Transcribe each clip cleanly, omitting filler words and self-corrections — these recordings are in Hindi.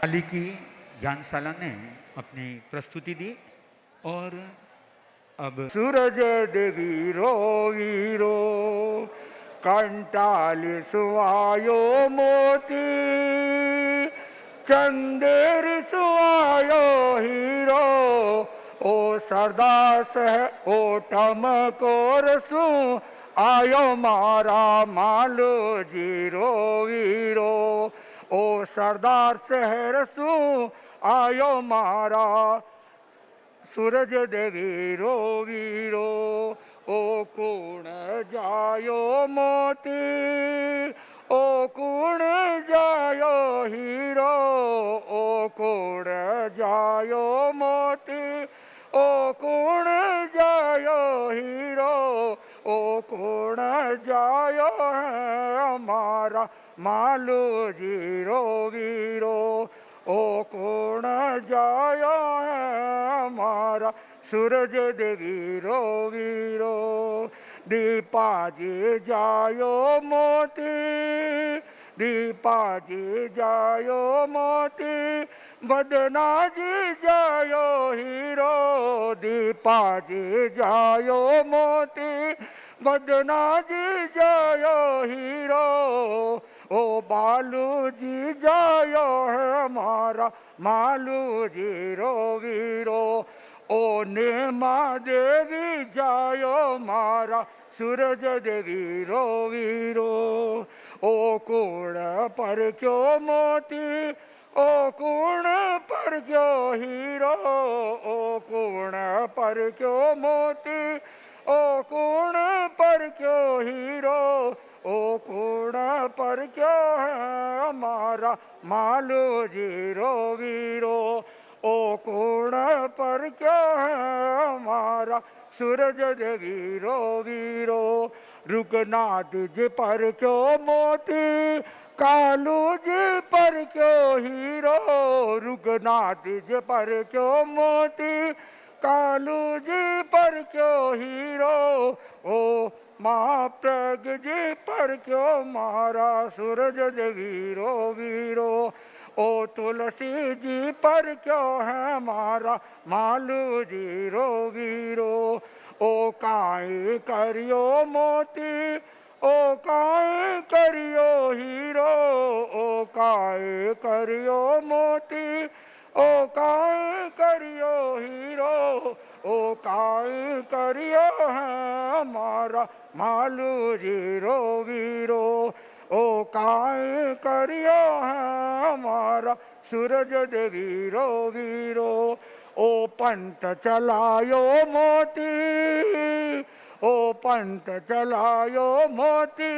हाल की ज्ञानशाला ने अपनी प्रस्तुति दी और अब सूरज देवीरो वीरो कंटाली सुवायो मोती चंदेर सुवायो हीरो ओ सरदार सह ओ टमकोर सु आयो मारा मालो जीरो वीरो ओ सरदार शहर सु आयो मारा सूरज देवीरो वीरो ओ कुण जायो मोती ओ कुण जायो हीरो ओ कुण जायो मोती ओ कुण जायो हीरो ओ कुण जायो है हमारा मालू जीरो वीरो ओ कुण जायो है हमारा सूरज देवीरो वीरो दीपाजी जायो मोती दीपाजी जायो मोती बदनाजी जायो हीरो दीपाजी जायो मोती बदनाजी जायो हीरो ओ बालू जी जायो है हमारा मालू जीरो वीरो ओ नेमा देवी जायो मारा सूरज देवीरो वीरो ओ कुण पर क्यों मोती ओ कुण पर क्यों हीरो ओ कुण पर क्यों मोती ओ कुण पर क्यों हीरो ओ कुण पर क्यों है हमारा मालू जीरो वीरो ओ कुण पर क्यों है हमारा सूरज देवीरो वीरो रुकनाथ जी पर क्यों मोती कालू जी पर क्यों हीरो रुकनाथ जी पर क्यों मोती कालू जी पर क्यों हीरो ओ महाप्रग जी पर क्यों मारा सूरज देवीरो वीरो ओ तुलसी जी पर क्यों है मारा मालू जीरो वीरो ओ काई करियो मोती ओ काई करियो हीरो ओ काई करियो मोती ओ काई करियो हीरो ओ काई करियो है हमारा मालू जीरो वीरो ओ काई करियो है हमारा सूरज देवीरो वीरो ओ पंत चलायो मोती ओ पंत चलायो मोती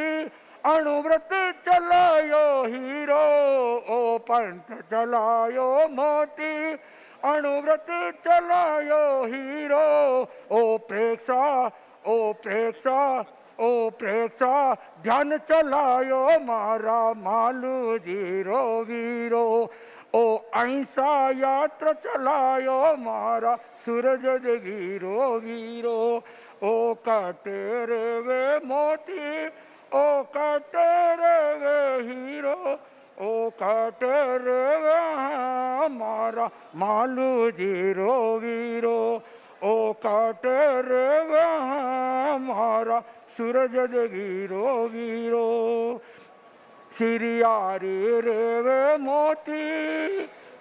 अणुव्रत चलायो हीरो ओ पंत चलायो मोती अणुव्रत चलायो हीरो ओ प्रेक्षा ओ प्रेक्षा ओ प्रेक्षा ध्यान चलायो मारा मालू जीरो वीरो ओ अहिंसा यात्रा चलायो मारा सूरज देवीरो वीरो ओ कटेरे वे मोती ओ कटेरे वे हीरो ओ कटेरे वे हमारा मालू जीरो वीरो ओ कटेरे वे हमारा सूरज देवीरो वीरो सिरियारी रेवे मोती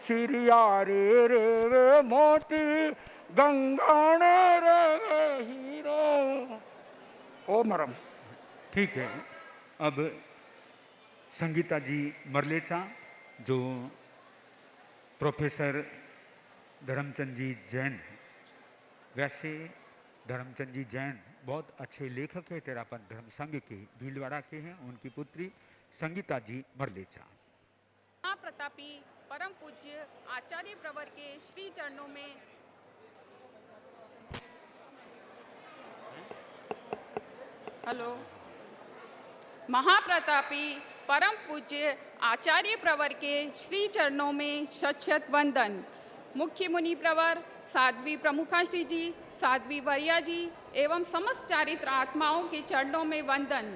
सिरियारी रेवे मोती गंगाने रेवे हीरो ओ मरम। ठीक है। अब संगीता जी मरलेचा जो प्रोफेसर धर्मचंद जी जैन, वैसे धर्मचंद जी जैन बहुत अच्छे लेखक है, तेरापन धर्म संघ के भीलवाड़ा के हैं। उनकी पुत्री संगीता जी मरलेचा। महाप्रतापी परम पूज्य आचार्य प्रवर के श्री चरणों में महाप्रतापी परम पूज्य आचार्य प्रवर के श्री चरणों में शत वंदन। मुख्य मुनि प्रवर साध्वी प्रमुखाश्री जी, साध्वी वरिया जी एवं समस्त चारित्र आत्माओं के चरणों में वंदन।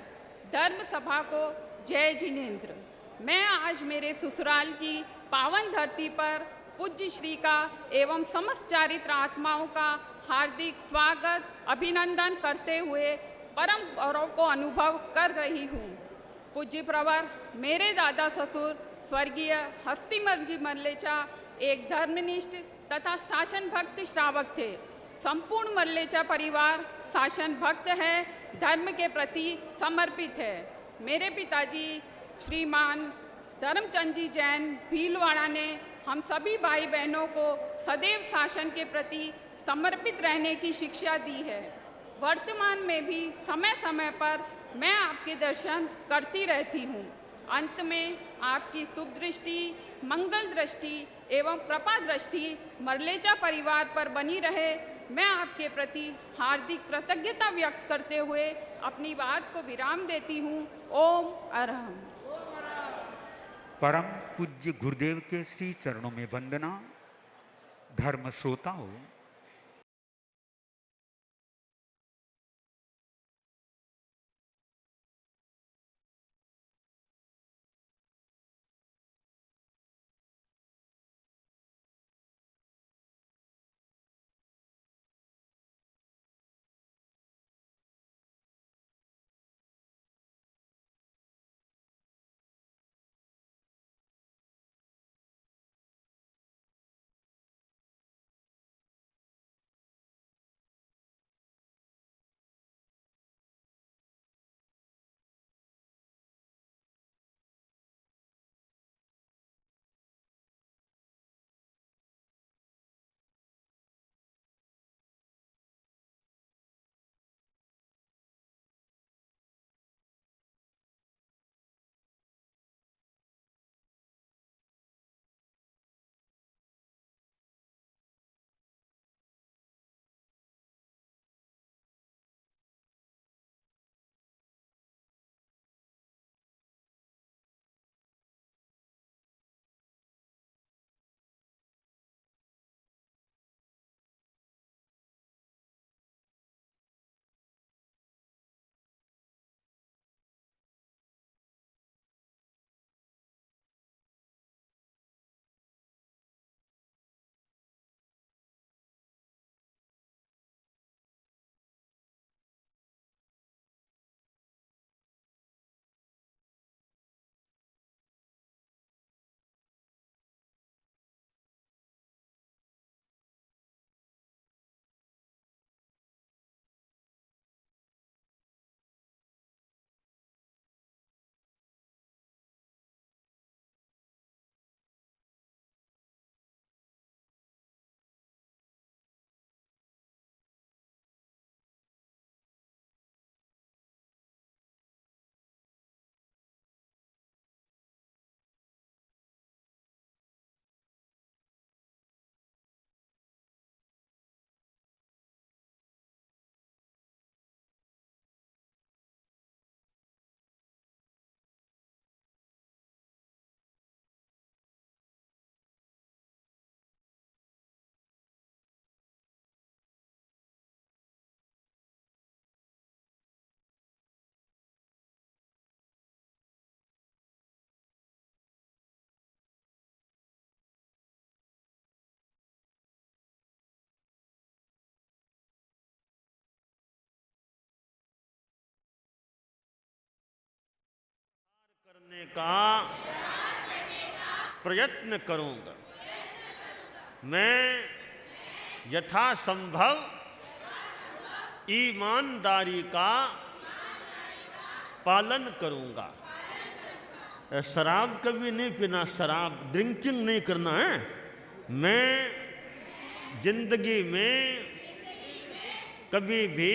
धर्म सभा को जय जिनेन्द्र। मैं आज मेरे ससुराल की पावन धरती पर पूज्य श्री का एवं समस्त चारित्र आत्माओं का हार्दिक स्वागत अभिनंदन करते हुए परम गौरव को अनुभव कर रही हूँ। पूज्य प्रवर मेरे दादा ससुर स्वर्गीय हस्तिमल जी मल्लेचा एक धर्मनिष्ठ तथा शासन भक्त श्रावक थे। संपूर्ण मल्लेचा परिवार शासन भक्त है, धर्म के प्रति समर्पित है। मेरे पिताजी श्रीमान धर्मचंद जी जैन भीलवाड़ा ने हम सभी भाई बहनों को सदैव शासन के प्रति समर्पित रहने की शिक्षा दी है। वर्तमान में भी समय समय पर मैं आपके दर्शन करती रहती हूँ। अंत में आपकी शुभ दृष्टि, मंगल दृष्टि एवं कृपा दृष्टि मरलेचा परिवार पर बनी रहे, मैं आपके प्रति हार्दिक कृतज्ञता व्यक्त करते हुए अपनी बात को विराम देती हूँ। ओम अरहम। परम पूज्य गुरुदेव के श्री चरणों में वंदना। धर्म श्रोताओं, करने का प्रयत्न करूंगा। मैं यथासंभव ईमानदारी का पालन करूंगा। शराब कभी नहीं पीना, शराब ड्रिंकिंग नहीं करना है। मैं जिंदगी में कभी भी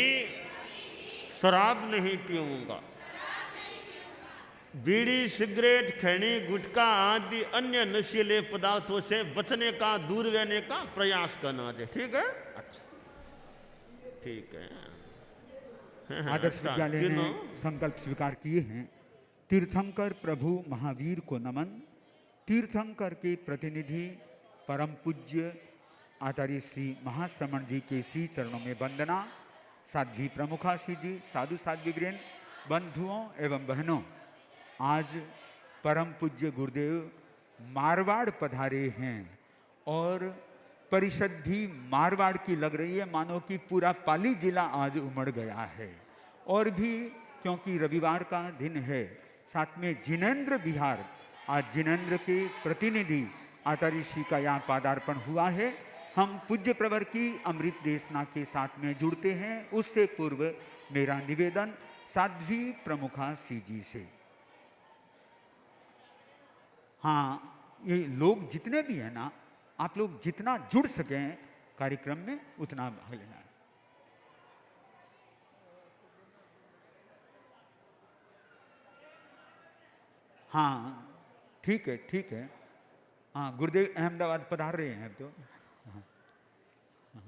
शराब नहीं पीऊंगा। बीड़ी, सिगरेट, खैनी, गुटखा आदि अन्य नशीले पदार्थों से बचने का, दूर रहने का प्रयास करना चाहिए। ठीक है? अच्छा, ठीक है। आदर्श विद्यालय ने संकल्प स्वीकार किए हैं। तीर्थंकर प्रभु महावीर को नमन। तीर्थंकर के प्रतिनिधि परम पूज्य आचार्य श्री महाश्रमण जी के श्री चरणों में वंदना। साध्वी प्रमुखासी जी, साधु साध्वीगृहण, बंधुओं एवं बहनों, आज परम पूज्य गुरुदेव मारवाड़ पधारे हैं और परिषद भी मारवाड़ की लग रही है, मानो कि पूरा पाली जिला आज उमड़ गया है। और भी क्योंकि रविवार का दिन है, साथ में जिनेंद्र बिहार, आज जिनेंद्र के प्रतिनिधि आचार्य श्री का यहाँ पादार्पण हुआ है। हम पूज्य प्रवर की अमृत देशना के साथ में जुड़ते हैं। उससे पूर्व मेरा निवेदन साध्वी प्रमुखा श्री जी से। हाँ, ये लोग जितने भी हैं ना, आप लोग जितना जुड़ सकें कार्यक्रम में उतना भाग लेना है। हाँ ठीक है, ठीक है। हाँ, गुरुदेव अहमदाबाद पधार रहे हैं तो। हाँ, हाँ,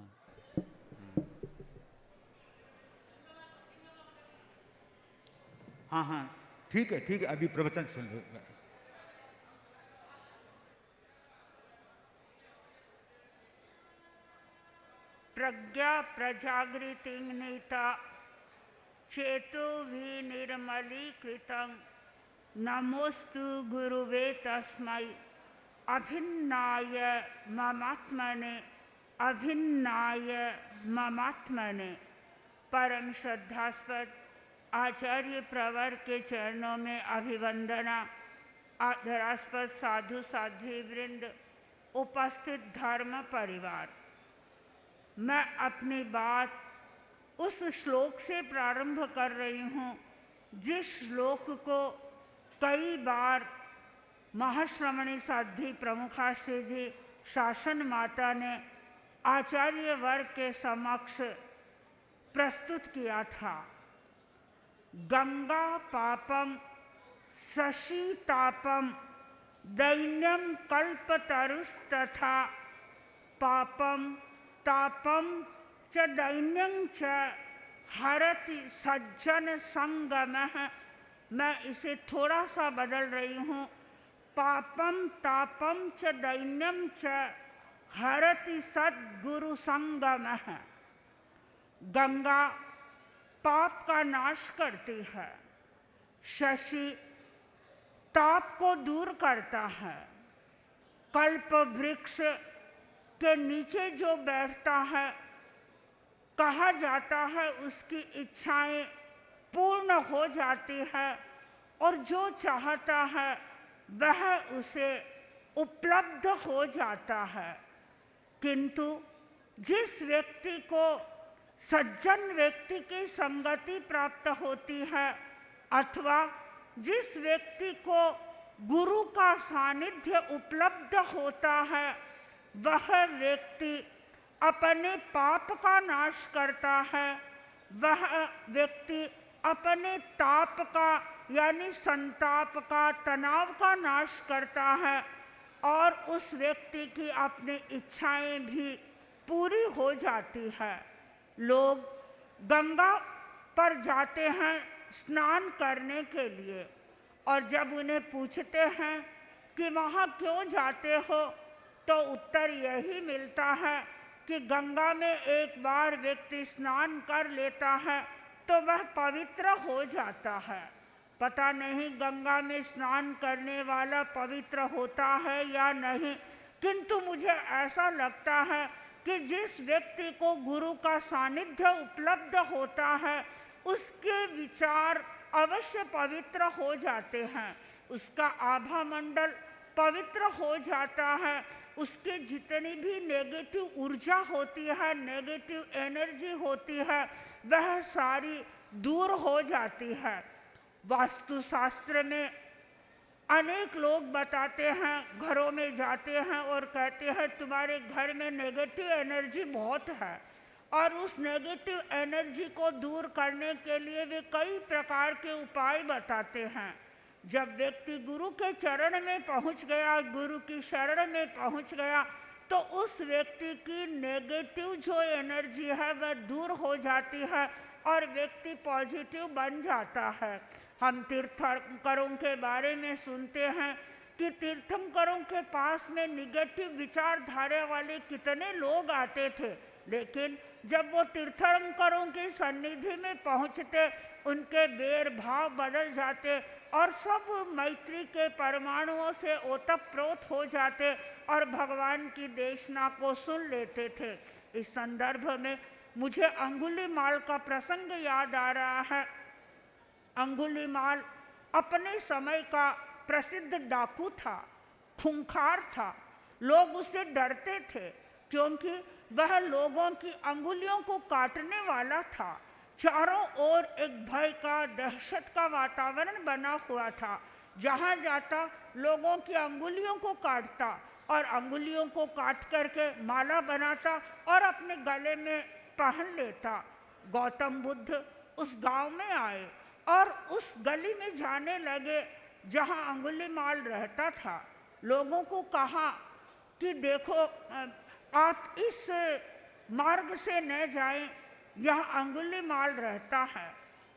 हाँ, हाँ ठीक है, ठीक है, अभी प्रवचन सुन लो। प्रज्ञा प्रजागृति नीता चेतो विनिर्मलीकृतं नमोस्तु गुरुवे तस्मै अभिन्नाय ममात्मने अभिन्नाय ममात्मने। परम श्रद्धास्पद आचार्य प्रवर के चरणों में अभिवंदना। आदरास्पद साधु साध्वी वृंद, उपस्थित धर्म परिवार, मैं अपनी बात उस श्लोक से प्रारंभ कर रही हूँ जिस श्लोक को कई बार महाश्रमणी साध्वी प्रमुखाश्री जी शासन माता ने आचार्य वर्ग के समक्ष प्रस्तुत किया था। गंगा पापम शशीतापम दैन्यम कल्पतरुस्तथा पापम तापम च दैन्यं च हरति सज्जन संगमः। मैं इसे थोड़ा सा बदल रही हूँ। पापम तापम च दैन्यं च हरति सद्गुरु संगमः। गंगा पाप का नाश करती है, शशि ताप को दूर करता है, कल्प वृक्ष के नीचे जो बैठता है कहा जाता है उसकी इच्छाएं पूर्ण हो जाती है और जो चाहता है वह उसे उपलब्ध हो जाता है। किंतु जिस व्यक्ति को सज्जन व्यक्ति की संगति प्राप्त होती है अथवा जिस व्यक्ति को गुरु का सानिध्य उपलब्ध होता है वह व्यक्ति अपने पाप का नाश करता है, वह व्यक्ति अपने ताप का यानी संताप का, तनाव का नाश करता है और उस व्यक्ति की अपनी इच्छाएं भी पूरी हो जाती है। लोग गंगा पर जाते हैं स्नान करने के लिए और जब उन्हें पूछते हैं कि वहाँ क्यों जाते हो तो उत्तर यही मिलता है कि गंगा में एक बार व्यक्ति स्नान कर लेता है तो वह पवित्र हो जाता है। पता नहीं गंगा में स्नान करने वाला पवित्र होता है या नहीं, किंतु मुझे ऐसा लगता है कि जिस व्यक्ति को गुरु का सानिध्य उपलब्ध होता है उसके विचार अवश्य पवित्र हो जाते हैं, उसका आभा मंडल पवित्र हो जाता है, उसके जितनी भी नेगेटिव ऊर्जा होती है, नेगेटिव एनर्जी होती है, वह सारी दूर हो जाती है। वास्तुशास्त्र में अनेक लोग बताते हैं, घरों में जाते हैं और कहते हैं तुम्हारे घर में नेगेटिव एनर्जी बहुत है और उस नेगेटिव एनर्जी को दूर करने के लिए वे कई प्रकार के उपाय बताते हैं। जब व्यक्ति गुरु के चरण में पहुंच गया, गुरु की शरण में पहुंच गया तो उस व्यक्ति की नेगेटिव जो एनर्जी है वह दूर हो जाती है और व्यक्ति पॉजिटिव बन जाता है। हम तीर्थंकरों के बारे में सुनते हैं कि तीर्थंकरों के पास में निगेटिव विचारधारा वाले कितने लोग आते थे, लेकिन जब वो तीर्थंकरों की सन्निधि में पहुंचते उनके बैर भाव बदल जाते और सब मैत्री के परमाणुओं से ओतप्रोत हो जाते और भगवान की देशना को सुन लेते थे। इस संदर्भ में मुझे अंगुलीमाल का प्रसंग याद आ रहा है। अंगुलीमाल अपने समय का प्रसिद्ध डाकू था, खूंखार था। लोग उससे डरते थे क्योंकि वह लोगों की अंगुलियों को काटने वाला था। चारों ओर एक भय का, दहशत का वातावरण बना हुआ था। जहाँ जाता लोगों की अंगुलियों को काटता और अंगुलियों को काट करके माला बनाता और अपने गले में पहन लेता। गौतम बुद्ध उस गांव में आए और उस गली में जाने लगे जहाँ अंगुलीमाल रहता था। लोगों को कहा कि देखो, आप इस मार्ग से न जाएं, यहाँ अंगुलीमाल रहता है।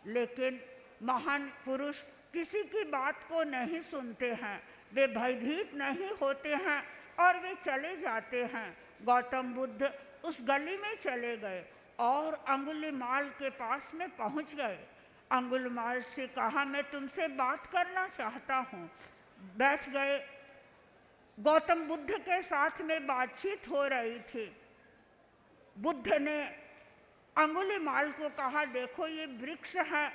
लेकिन महान पुरुष किसी की बात को नहीं सुनते हैं, वे भयभीत नहीं होते हैं और वे चले जाते हैं। गौतम बुद्ध उस गली में चले गए और अंगुलीमाल के पास में पहुंच गए। अंगुलीमाल से कहा, मैं तुमसे बात करना चाहता हूँ। बैठ गए। गौतम बुद्ध के साथ में बातचीत हो रही थी। बुद्ध ने अंगुलीमाल को कहा, देखो ये वृक्ष है,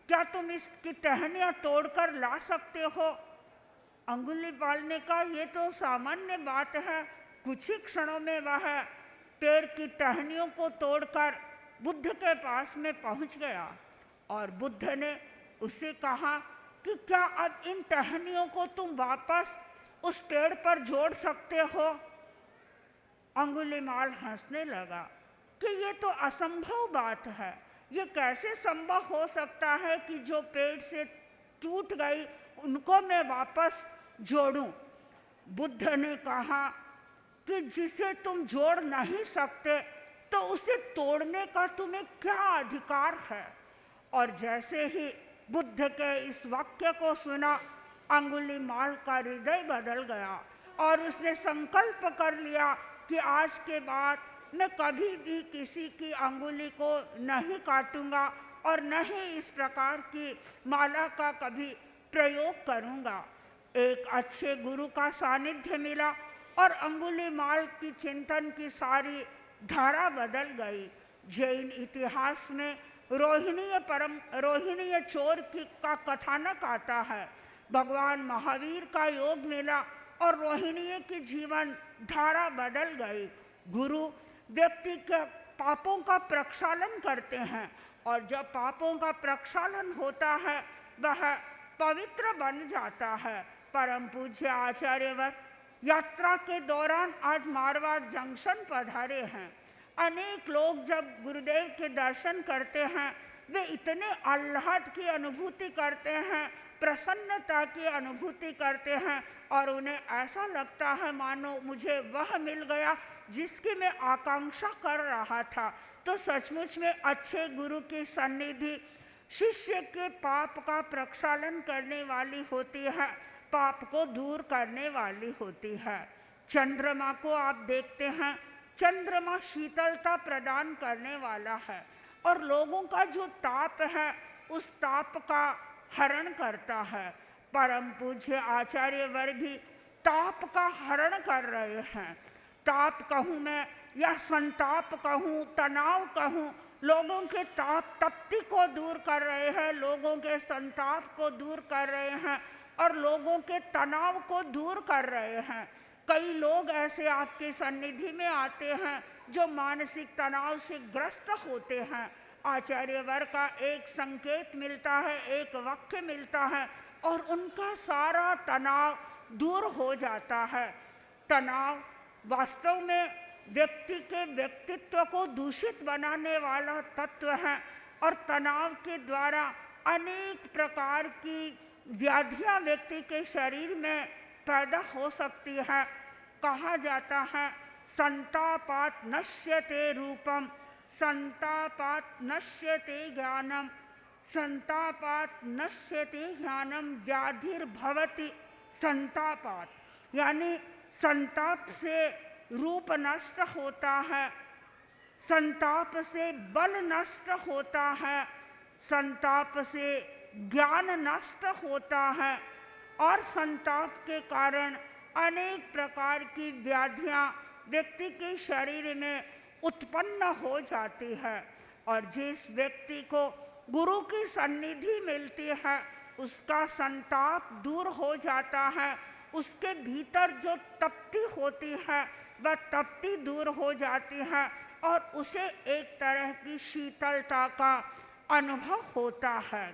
क्या तुम इसकी टहनियाँ तोड़कर ला सकते हो? अंगुलीमाल ने कहा, ये तो सामान्य बात है। कुछ ही क्षणों में वह पेड़ की टहनियों को तोड़कर बुद्ध के पास में पहुंच गया और बुद्ध ने उससे कहा कि क्या अब इन टहनियों को तुम वापस उस पेड़ पर जोड़ सकते हो? अंगुलीमाल हंसने लगा कि ये तो असंभव बात है। ये कैसे संभव हो सकता है कि जो पेड़ से टूट गई उनको मैं वापस जोड़ूं? बुद्ध ने कहा कि जिसे तुम जोड़ नहीं सकते तो उसे तोड़ने का तुम्हें क्या अधिकार है? और जैसे ही बुद्ध के इस वाक्य को सुना, अंगुलीमाल का हृदय बदल गया और उसने संकल्प कर लिया कि आज के बाद मैं कभी भी किसी की अंगुली को नहीं काटूंगा और न ही इस प्रकार की माला का कभी प्रयोग करूंगा। एक अच्छे गुरु का सानिध्य मिला और अंगुलीमाल की चिंतन की सारी धारा बदल गई। जैन इतिहास में रोहिणीय चोर का कथानक आता है। भगवान महावीर का योग मिला और रोहिणी की जीवन धारा बदल गई। गुरु व्यक्ति के पापों का प्रक्षालन करते हैं और जब पापों का प्रक्षालन होता है वह पवित्र बन जाता है। परम पूज्य आचार्यवर यात्रा के दौरान आज मारवाड़ जंक्शन पधारे हैं। अनेक लोग जब गुरुदेव के दर्शन करते हैं वे इतने आह्लाद की अनुभूति करते हैं, प्रसन्नता की अनुभूति करते हैं और उन्हें ऐसा लगता है मानो मुझे वह मिल गया जिसकी मैं आकांक्षा कर रहा था। तो सचमुच में अच्छे गुरु की सन्निधि शिष्य के पाप का प्रक्षालन करने वाली होती है, पाप को दूर करने वाली होती है। चंद्रमा को आप देखते हैं, चंद्रमा शीतलता प्रदान करने वाला है और लोगों का जो ताप है उस ताप का हरण करता है। परम पूज्य आचार्य वर्ग भी ताप का हरण कर रहे हैं। ताप कहूँ मैं या संताप कहूँ, तनाव कहूँ, लोगों के ताप तप्ती को दूर कर रहे हैं, लोगों के संताप को दूर कर रहे हैं और लोगों के तनाव को दूर कर रहे हैं। कई लोग ऐसे आपके सन्निधि में आते हैं जो मानसिक तनाव से ग्रस्त होते हैं। आचार्यवर का एक संकेत मिलता है, एक वाक्य मिलता है और उनका सारा तनाव दूर हो जाता है। तनाव वास्तव में व्यक्ति के व्यक्तित्व को दूषित बनाने वाला तत्व है और तनाव के द्वारा अनेक प्रकार की व्याधियां व्यक्ति के शरीर में पैदा हो सकती है। कहा जाता है संतापात नश्यते रूपम, संतापात नश्यते ज्ञानम, संतापात नश्यते ज्ञानम, व्याधिर्भवति संतापात। यानी संताप से रूप नष्ट होता है, संताप से बल नष्ट होता है, संताप से ज्ञान नष्ट होता है और संताप के कारण अनेक प्रकार की व्याधियां व्यक्ति के शरीर में उत्पन्न हो जाती है। और जिस व्यक्ति को गुरु की सन्निधि मिलती है उसका संताप दूर हो जाता है, उसके भीतर जो तपती होती है वह तपती दूर हो जाती है और उसे एक तरह की शीतलता का अनुभव होता है।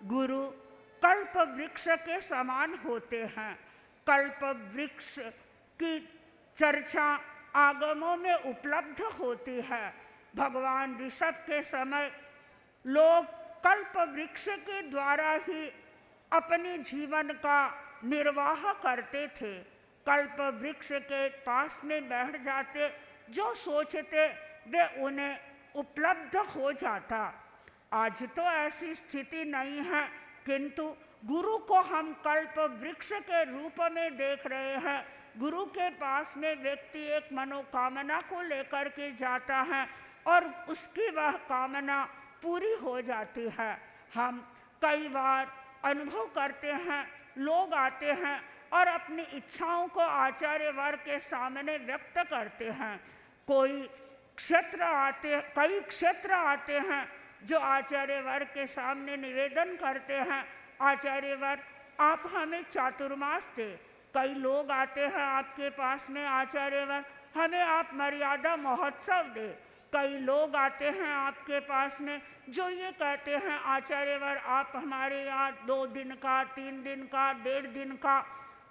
गुरु कल्प वृक्ष के समान होते हैं। कल्प वृक्ष की चर्चा आगमों में उपलब्ध होती है। भगवान ऋषभ के समय लोग कल्प वृक्ष के द्वारा ही अपने जीवन का निर्वाह करते थे। कल्प वृक्ष के पास में बैठ जाते, जो सोचते वे उन्हें उपलब्ध हो जाता। आज तो ऐसी स्थिति नहीं है, किंतु गुरु को हम कल्प वृक्ष के रूप में देख रहे हैं। गुरु के पास में व्यक्ति एक मनोकामना को लेकर के जाता है और उसकी वह कामना पूरी हो जाती है। हम कई बार अनुभव करते हैं, लोग आते हैं और अपनी इच्छाओं को आचार्य वर्ग के सामने व्यक्त करते हैं। कई क्षेत्र आते हैं जो आचार्य वर्ग के सामने निवेदन करते हैं, आचार्य वर्ग आप हमें चातुर्मास दे। कई लोग आते हैं आपके पास में, आचार्य वर्ग हमें आप मर्यादा महोत्सव दे। कई लोग आते हैं आपके पास में जो ये कहते हैं आचार्यवर आप हमारे यहाँ 2 दिन का, 3 दिन का, 1.5 दिन का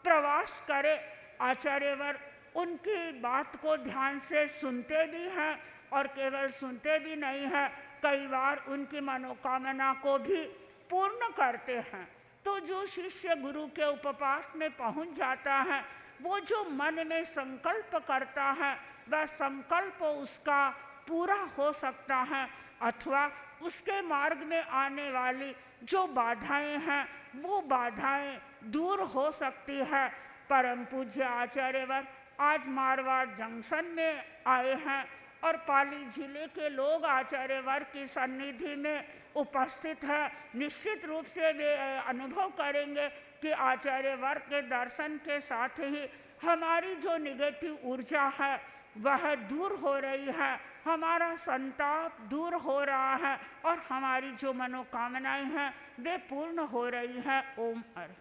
प्रवास करें। आचार्यवर उनकी बात को ध्यान से सुनते भी हैं और केवल सुनते भी नहीं हैं, कई बार उनकी मनोकामना को भी पूर्ण करते हैं। तो जो शिष्य गुरु के उपपाठ में पहुंच जाता है, वो जो मन में संकल्प करता है वह संकल्प उसका पूरा हो सकता है, अथवा उसके मार्ग में आने वाली जो बाधाएं हैं वो बाधाएं दूर हो सकती है। परम पूज्य आचार्यवर आज मारवाड़ जंक्शन में आए हैं और पाली जिले के लोग आचार्यवर की सन्निधि में उपस्थित हैं। निश्चित रूप से वे अनुभव करेंगे कि आचार्यवर के दर्शन के साथ ही हमारी जो निगेटिव ऊर्जा है वह दूर हो रही है, हमारा संताप दूर हो रहा है और हमारी जो मनोकामनाएं हैं वे पूर्ण हो रही हैं। ओम हरि।